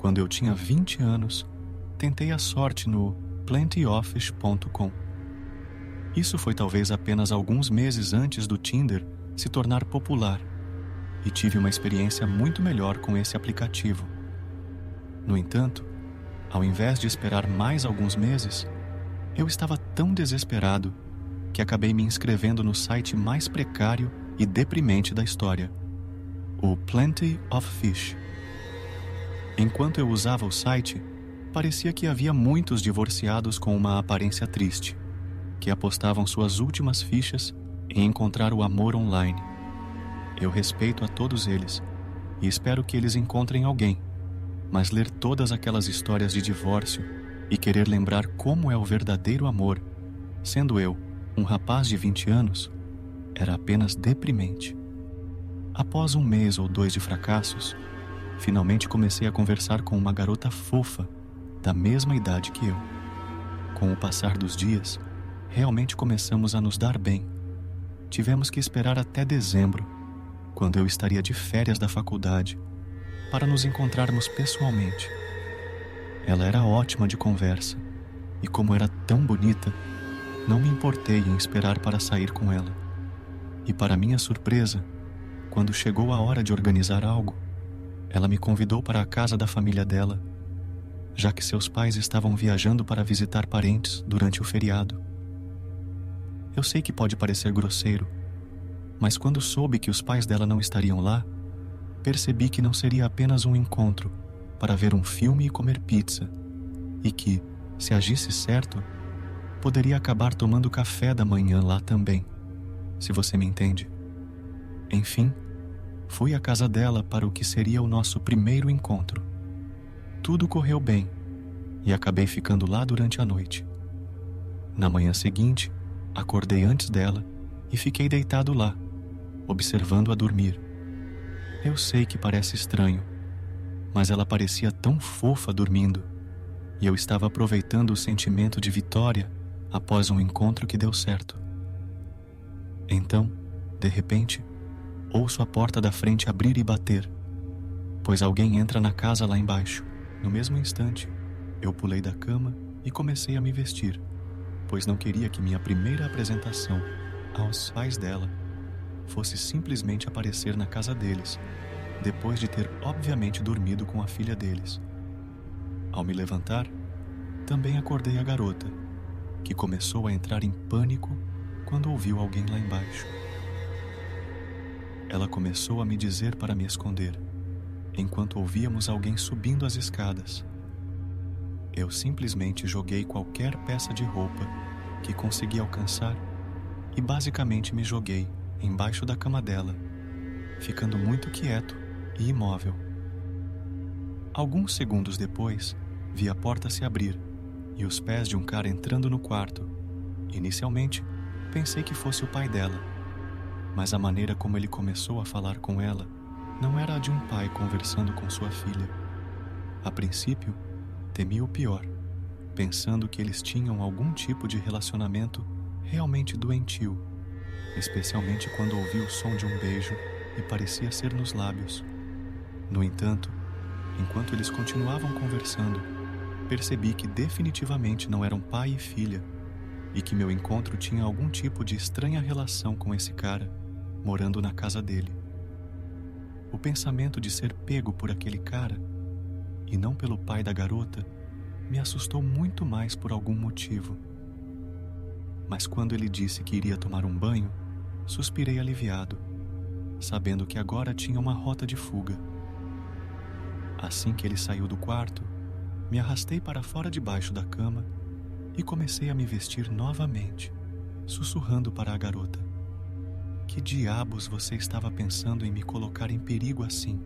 quando eu tinha 20 anos, tentei a sorte no plentyoffish.com. Isso foi talvez apenas alguns meses antes do Tinder se tornar popular, e tive uma experiência muito melhor com esse aplicativo. No entanto, ao invés de esperar mais alguns meses, eu estava tão desesperado que acabei me inscrevendo no site mais precário e deprimente da história, o Plenty of Fish. Enquanto eu usava o site, parecia que havia muitos divorciados com uma aparência triste, que apostavam suas últimas fichas em encontrar o amor online. Eu respeito a todos eles e espero que eles encontrem alguém, mas ler todas aquelas histórias de divórcio e querer lembrar como é o verdadeiro amor, sendo eu um rapaz de 20 anos, era apenas deprimente. Após um mês ou 2 de fracassos, finalmente comecei a conversar com uma garota fofa, da mesma idade que eu. Com o passar dos dias, realmente começamos a nos dar bem. Tivemos que esperar até dezembro, quando eu estaria de férias da faculdade, para nos encontrarmos pessoalmente. Ela era ótima de conversa, e como era tão bonita, não me importei em esperar para sair com ela. E para minha surpresa, quando chegou a hora de organizar algo, ela me convidou para a casa da família dela, já que seus pais estavam viajando para visitar parentes durante o feriado. Eu sei que pode parecer grosseiro, mas quando soube que os pais dela não estariam lá, percebi que não seria apenas um encontro para ver um filme e comer pizza, e que, se agisse certo, poderia acabar tomando café da manhã lá também, se você me entende. Enfim, fui à casa dela para o que seria o nosso primeiro encontro. Tudo correu bem e acabei ficando lá durante a noite. Na manhã seguinte, acordei antes dela e fiquei deitado lá, observando-a dormir. Eu sei que parece estranho, mas ela parecia tão fofa dormindo, e eu estava aproveitando o sentimento de vitória após um encontro que deu certo. Então, de repente, ouço a porta da frente abrir e bater, pois alguém entra na casa lá embaixo. No mesmo instante, eu pulei da cama e comecei a me vestir, pois não queria que minha primeira apresentação aos pais dela fosse simplesmente aparecer na casa deles, depois de ter obviamente dormido com a filha deles. Ao me levantar, também acordei a garota, que começou a entrar em pânico quando ouviu alguém lá embaixo. Ela começou a me dizer para me esconder, enquanto ouvíamos alguém subindo as escadas. Eu simplesmente joguei qualquer peça de roupa que consegui alcançar e basicamente me joguei embaixo da cama dela, ficando muito quieto e imóvel. Alguns segundos depois, vi a porta se abrir e os pés de um cara entrando no quarto. Inicialmente, pensei que fosse o pai dela, mas a maneira como ele começou a falar com ela não era a de um pai conversando com sua filha. A princípio, temi o pior, pensando que eles tinham algum tipo de relacionamento realmente doentio, especialmente quando ouvi o som de um beijo e parecia ser nos lábios. No entanto, enquanto eles continuavam conversando, percebi que definitivamente não eram pai e filha, e que meu encontro tinha algum tipo de estranha relação com esse cara, morando na casa dele. O pensamento de ser pego por aquele cara, e não pelo pai da garota, me assustou muito mais por algum motivo. Mas quando ele disse que iria tomar um banho, suspirei aliviado, sabendo que agora tinha uma rota de fuga. Assim que ele saiu do quarto, me arrastei para fora debaixo da cama e comecei a me vestir novamente, sussurrando para a garota: "Que diabos você estava pensando em me colocar em perigo assim?"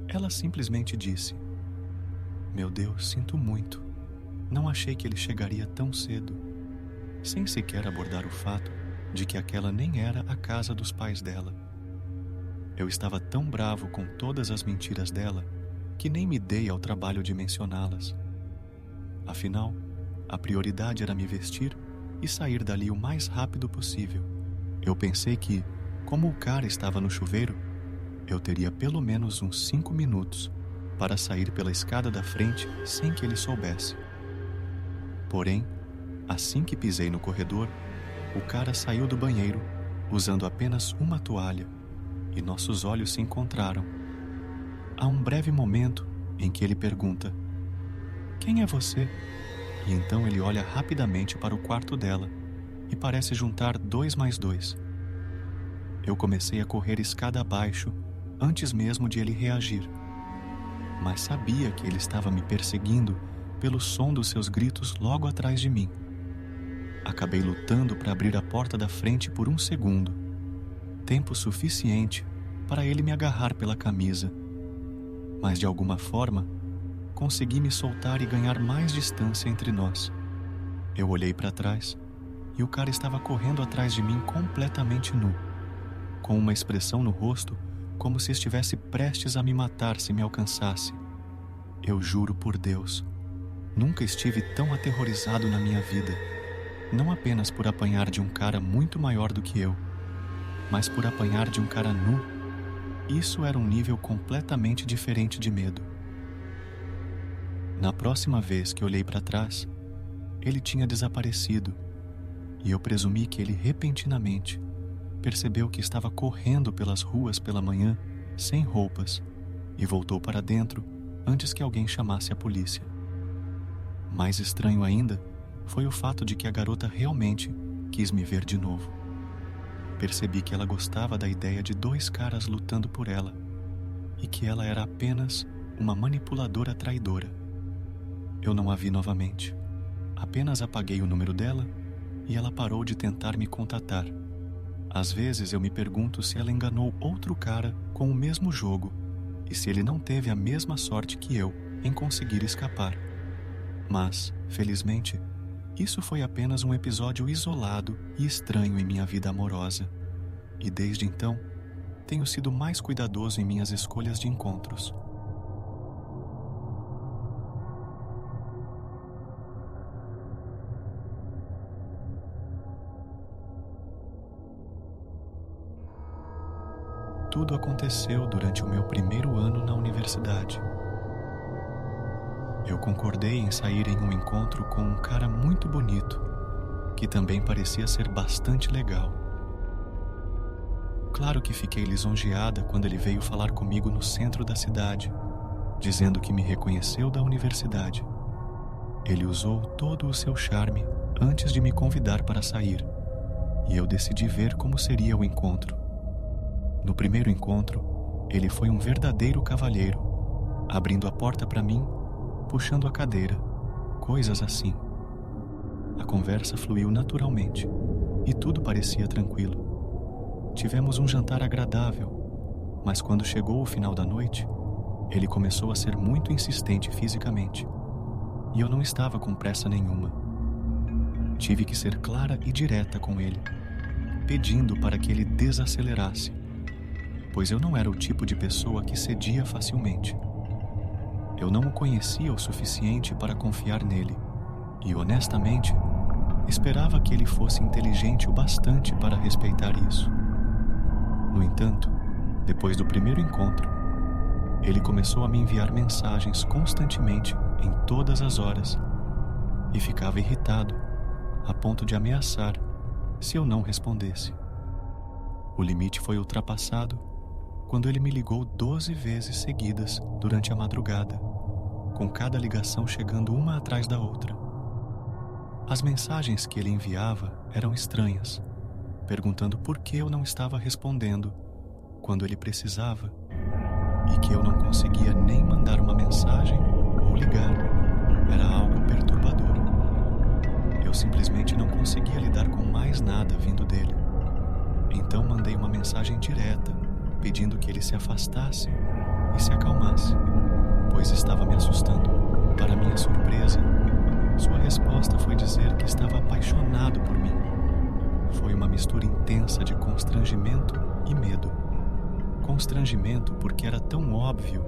Ela simplesmente disse: "Meu Deus, sinto muito. Não achei que ele chegaria tão cedo", sem sequer abordar o fato de que aquela nem era a casa dos pais dela. Eu estava tão bravo com todas as mentiras dela que nem me dei ao trabalho de mencioná-las. Afinal, a prioridade era me vestir e sair dali o mais rápido possível. Eu pensei que, como o cara estava no chuveiro, eu teria pelo menos uns 5 minutos para sair pela escada da frente sem que ele soubesse. Porém, assim que pisei no corredor, o cara saiu do banheiro usando apenas uma toalha e nossos olhos se encontraram. Há um breve momento em que ele pergunta: "Quem é você?" E então ele olha rapidamente para o quarto dela e parece juntar 2 mais 2. Eu comecei a correr escada abaixo antes mesmo de ele reagir, mas sabia que ele estava me perseguindo pelo som dos seus gritos logo atrás de mim. Acabei lutando para abrir a porta da frente por 1 segundo, tempo suficiente para ele me agarrar pela camisa, mas de alguma forma consegui me soltar e ganhar mais distância entre nós. Eu olhei para trás e o cara estava correndo atrás de mim completamente nu, com uma expressão no rosto como se estivesse prestes a me matar se me alcançasse. Eu juro por Deus, nunca estive tão aterrorizado na minha vida, não apenas por apanhar de um cara muito maior do que eu, mas por apanhar de um cara nu. Isso era um nível completamente diferente de medo. Na próxima vez que olhei para trás, ele tinha desaparecido, e eu presumi que ele repentinamente percebeu que estava correndo pelas ruas pela manhã sem roupas e voltou para dentro antes que alguém chamasse a polícia. Mais estranho ainda foi o fato de que a garota realmente quis me ver de novo. Percebi que ela gostava da ideia de 2 caras lutando por ela e que ela era apenas uma manipuladora traidora. Eu não a vi novamente. Apenas apaguei o número dela e ela parou de tentar me contatar. Às vezes eu me pergunto se ela enganou outro cara com o mesmo jogo e se ele não teve a mesma sorte que eu em conseguir escapar. Mas, felizmente, isso foi apenas um episódio isolado e estranho em minha vida amorosa. E desde então, tenho sido mais cuidadoso em minhas escolhas de encontros. Tudo aconteceu durante o meu primeiro ano na universidade. Eu concordei em sair em um encontro com um cara muito bonito, que também parecia ser bastante legal. Claro que fiquei lisonjeada quando ele veio falar comigo no centro da cidade, dizendo que me reconheceu da universidade. Ele usou todo o seu charme antes de me convidar para sair, e eu decidi ver como seria o encontro. No primeiro encontro, ele foi um verdadeiro cavalheiro, abrindo a porta para mim, puxando a cadeira, coisas assim. A conversa fluiu naturalmente e tudo parecia tranquilo. Tivemos um jantar agradável, mas quando chegou o final da noite, ele começou a ser muito insistente fisicamente, e eu não estava com pressa nenhuma. Tive que ser clara e direta com ele, pedindo para que ele desacelerasse, pois eu não era o tipo de pessoa que cedia facilmente. Eu não o conhecia o suficiente para confiar nele, e honestamente, esperava que ele fosse inteligente o bastante para respeitar isso. No entanto, depois do primeiro encontro, ele começou a me enviar mensagens constantemente em todas as horas, e ficava irritado, a ponto de ameaçar se eu não respondesse. O limite foi ultrapassado quando ele me ligou 12 vezes seguidas durante a madrugada, com cada ligação chegando uma atrás da outra. As mensagens que ele enviava eram estranhas, perguntando por que eu não estava respondendo quando ele precisava, e que eu não conseguia nem mandar uma mensagem ou ligar. Era algo perturbador. Eu simplesmente não conseguia lidar com mais nada vindo dele. Então mandei uma mensagem direta, pedindo que ele se afastasse e se acalmasse, pois estava me assustando. Para minha surpresa, sua resposta foi dizer que estava apaixonado por mim. Foi uma mistura intensa de constrangimento e medo. Constrangimento porque era tão óbvio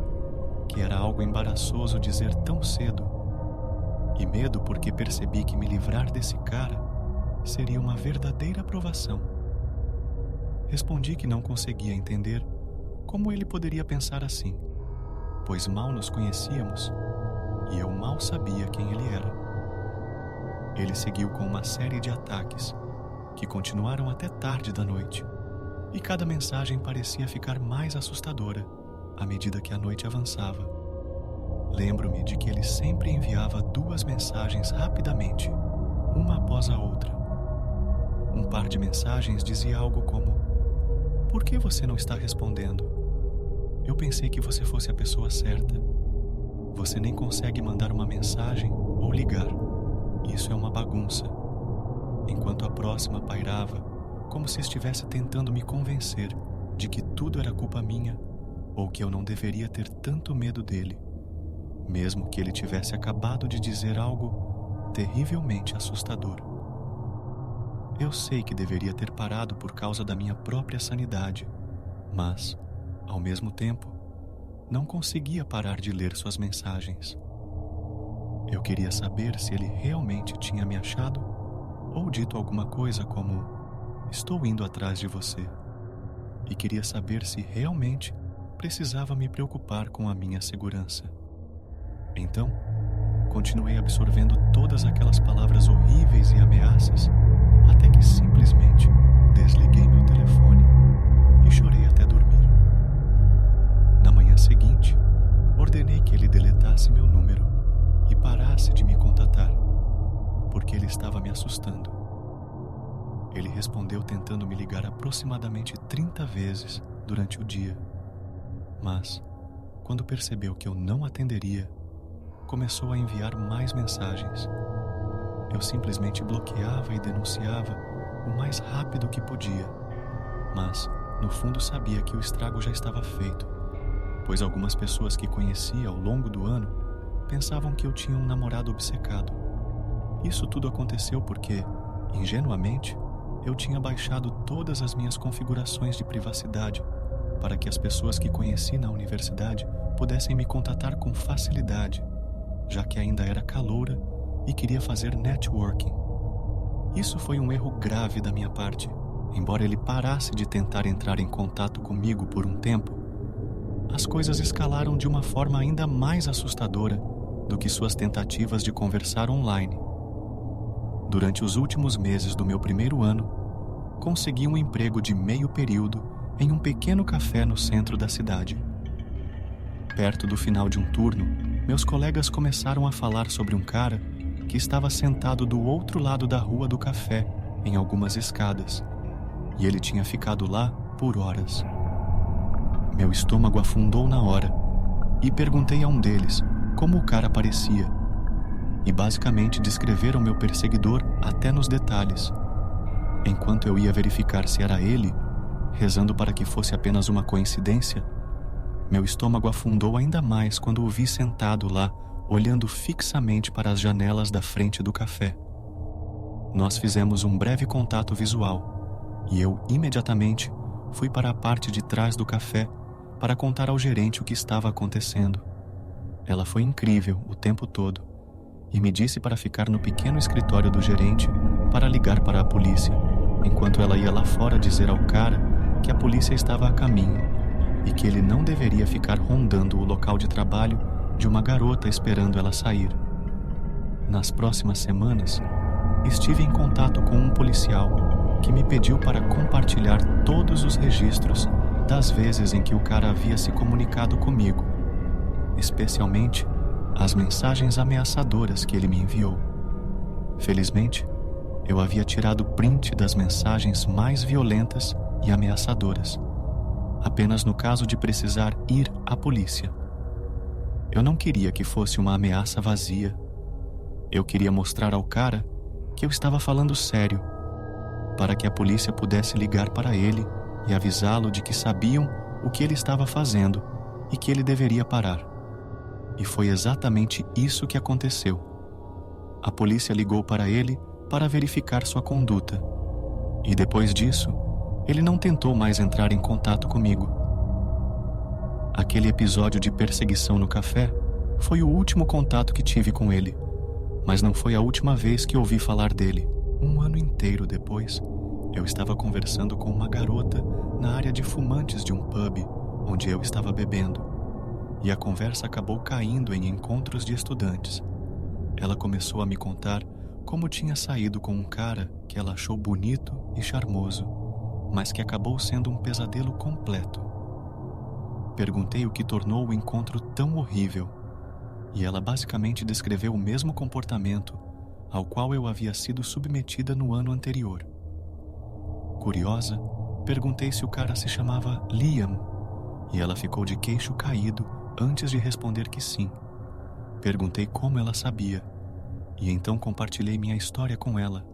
que era algo embaraçoso dizer tão cedo, e medo porque percebi que me livrar desse cara seria uma verdadeira provação. Respondi que não conseguia entender como ele poderia pensar assim, pois mal nos conhecíamos e eu mal sabia quem ele era. Ele seguiu com uma série de ataques que continuaram até tarde da noite, e cada mensagem parecia ficar mais assustadora à medida que a noite avançava. Lembro-me de que ele sempre enviava 2 mensagens rapidamente, uma após a outra. Um par de mensagens dizia algo como: "Por que você não está respondendo? Eu pensei que você fosse a pessoa certa. Você nem consegue mandar uma mensagem ou ligar. Isso é uma bagunça." Enquanto a próxima pairava, como se estivesse tentando me convencer de que tudo era culpa minha ou que eu não deveria ter tanto medo dele, mesmo que ele tivesse acabado de dizer algo terrivelmente assustador. Eu sei que deveria ter parado por causa da minha própria sanidade, mas, ao mesmo tempo, não conseguia parar de ler suas mensagens. Eu queria saber se ele realmente tinha me achado ou dito alguma coisa como: "Estou indo atrás de você", e queria saber se realmente precisava me preocupar com a minha segurança. Então, continuei absorvendo todas aquelas palavras horríveis e ameaças até que simplesmente desliguei meu telefone e chorei até dormir. Na manhã seguinte, ordenei que ele deletasse meu número e parasse de me contatar, porque ele estava me assustando. Ele respondeu tentando me ligar aproximadamente 30 vezes durante o dia, mas, quando percebeu que eu não atenderia, começou a enviar mais mensagens. Eu simplesmente bloqueava e denunciava o mais rápido que podia, mas, no fundo, sabia que o estrago já estava feito, pois algumas pessoas que conhecia ao longo do ano pensavam que eu tinha um namorado obcecado. Isso tudo aconteceu porque, ingenuamente, eu tinha baixado todas as minhas configurações de privacidade para que as pessoas que conheci na universidade pudessem me contatar com facilidade, já que ainda era caloura e queria fazer networking. Isso foi um erro grave da minha parte. Embora ele parasse de tentar entrar em contato comigo por um tempo, as coisas escalaram de uma forma ainda mais assustadora do que suas tentativas de conversar online. Durante os últimos meses do meu primeiro ano, consegui um emprego de meio período em um pequeno café no centro da cidade. Perto do final de um turno, meus colegas começaram a falar sobre um cara que estava sentado do outro lado da rua do café, em algumas escadas, e ele tinha ficado lá por horas. Meu estômago afundou na hora, e perguntei a um deles como o cara parecia, e basicamente descreveram meu perseguidor até nos detalhes. Enquanto eu ia verificar se era ele, rezando para que fosse apenas uma coincidência, meu estômago afundou ainda mais quando o vi sentado lá, olhando fixamente para as janelas da frente do café. Nós fizemos um breve contato visual, e eu imediatamente fui para a parte de trás do café para contar ao gerente o que estava acontecendo. Ela foi incrível o tempo todo, e me disse para ficar no pequeno escritório do gerente para ligar para a polícia, enquanto ela ia lá fora dizer ao cara que a polícia estava a caminho e que ele não deveria ficar rondando o local de trabalho de uma garota esperando ela sair. Nas próximas semanas, estive em contato com um policial que me pediu para compartilhar todos os registros das vezes em que o cara havia se comunicado comigo, especialmente as mensagens ameaçadoras que ele me enviou. Felizmente, eu havia tirado print das mensagens mais violentas e ameaçadoras, apenas no caso de precisar ir à polícia. Eu não queria que fosse uma ameaça vazia. Eu queria mostrar ao cara que eu estava falando sério, para que a polícia pudesse ligar para ele e avisá-lo de que sabiam o que ele estava fazendo e que ele deveria parar. E foi exatamente isso que aconteceu. A polícia ligou para ele para verificar sua conduta, e depois disso, ele não tentou mais entrar em contato comigo. Aquele episódio de perseguição no café foi o último contato que tive com ele, mas não foi a última vez que ouvi falar dele. Um ano inteiro depois, eu estava conversando com uma garota na área de fumantes de um pub onde eu estava bebendo. e a conversa acabou caindo em encontros de estudantes. Ela começou a me contar como tinha saído com um cara que ela achou bonito e charmoso, mas que acabou sendo um pesadelo completo. Perguntei o que tornou o encontro tão horrível, e ela basicamente descreveu o mesmo comportamento ao qual eu havia sido submetida no ano anterior. Curiosa, perguntei se o cara se chamava Liam, e ela ficou de queixo caído antes de responder que sim. Perguntei como ela sabia, e então compartilhei minha história com ela.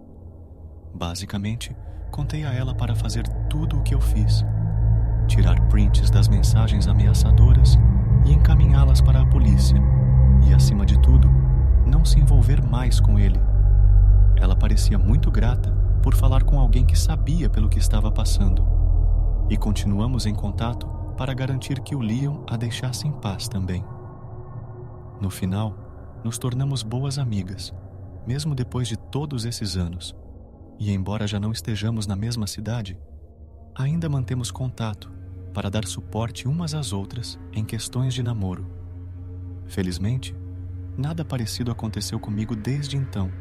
Basicamente, contei a ela para fazer tudo o que eu fiz: tirar prints das mensagens ameaçadoras e encaminhá-las para a polícia, e, acima de tudo, não se envolver mais com ele. Ela parecia muito grata por falar com alguém que sabia pelo que estava passando, e continuamos em contato para garantir que o Liam a deixasse em paz também. No final, nos tornamos boas amigas, mesmo depois de todos esses anos, e embora já não estejamos na mesma cidade, ainda mantemos contato para dar suporte umas às outras em questões de namoro. Felizmente, nada parecido aconteceu comigo desde então,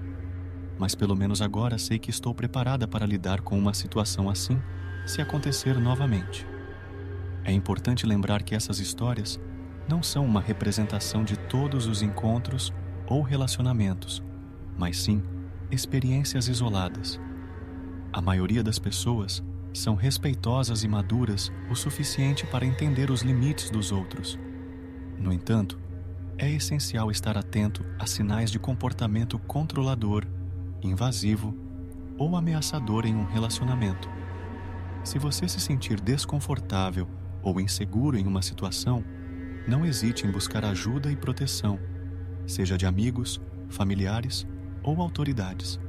mas pelo menos agora sei que estou preparada para lidar com uma situação assim se acontecer novamente. É importante lembrar que essas histórias não são uma representação de todos os encontros ou relacionamentos, mas sim experiências isoladas. A maioria das pessoas são respeitosas e maduras o suficiente para entender os limites dos outros. No entanto, é essencial estar atento a sinais de comportamento controlador, invasivo ou ameaçador em um relacionamento. Se você se sentir desconfortável ou inseguro em uma situação, não hesite em buscar ajuda e proteção, seja de amigos, familiares ou autoridades.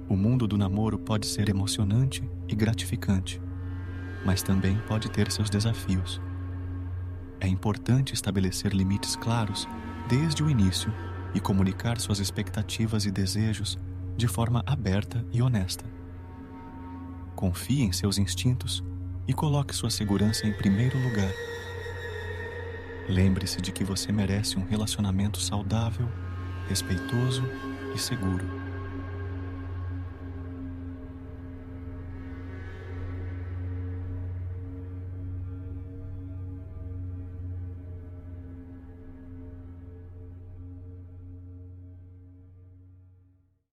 O mundo do namoro pode ser emocionante e gratificante, mas também pode ter seus desafios. É importante estabelecer limites claros desde o início e comunicar suas expectativas e desejos de forma aberta e honesta. Confie em seus instintos e coloque sua segurança em primeiro lugar. Lembre-se de que você merece um relacionamento saudável, respeitoso e seguro.